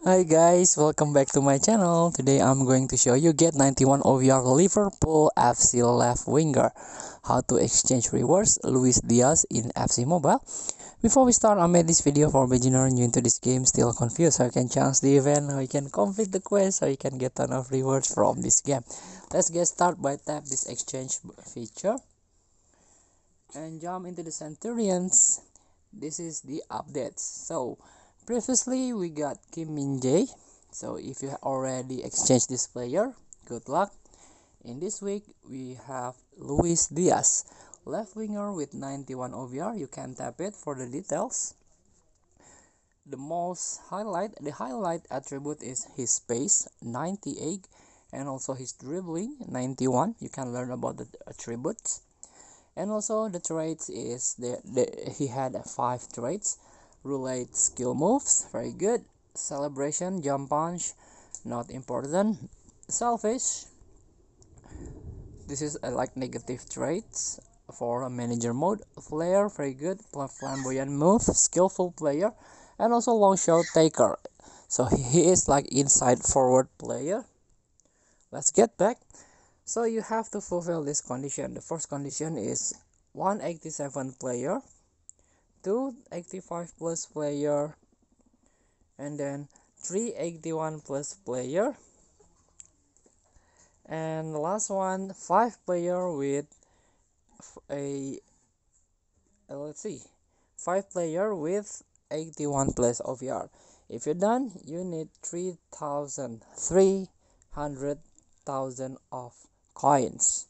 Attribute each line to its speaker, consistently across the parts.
Speaker 1: Hi guys, welcome back to my channel. Today I'm going to show you get 91 OVR Liverpool FC left winger, how to exchange rewards Luis Diaz in FC Mobile. Before we start, I made this video for beginner new into this game, still confused how you can chance the event, how you can complete the quest, how you can get ton of rewards from this game. Let's get started by tap this exchange feature and jump into the Centurions. This is the updates. So previously we got Kim Min Jae. So if you already exchanged this player, good luck. In this week we have Luis Diaz, left winger with 91 OVR. You can tap it for the details. The highlight attribute is his pace 98 and also his dribbling 91. You can learn about the attributes. And also the traits is he had 5 traits. Roulette skill moves, very good. Celebration, jump punch, not important. Selfish, this is like negative traits for a manager mode. Flair, very good. Flamboyant move, skillful player. And also long shot taker, so he is like inside forward player. Let's get back. So you have to fulfill this condition. The first condition is 187 player, 285 plus player, and then 381 plus player, and the last one 5 player with a let's see 5 player with 81 plus OVR. If you're done, you need 300,000 of coins.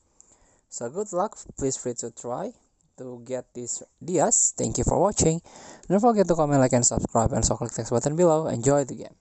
Speaker 1: So good luck, please free to try to get this Diaz. Thank you for watching. Don't forget to comment, like, and subscribe, and so click the text button below. Enjoy the game.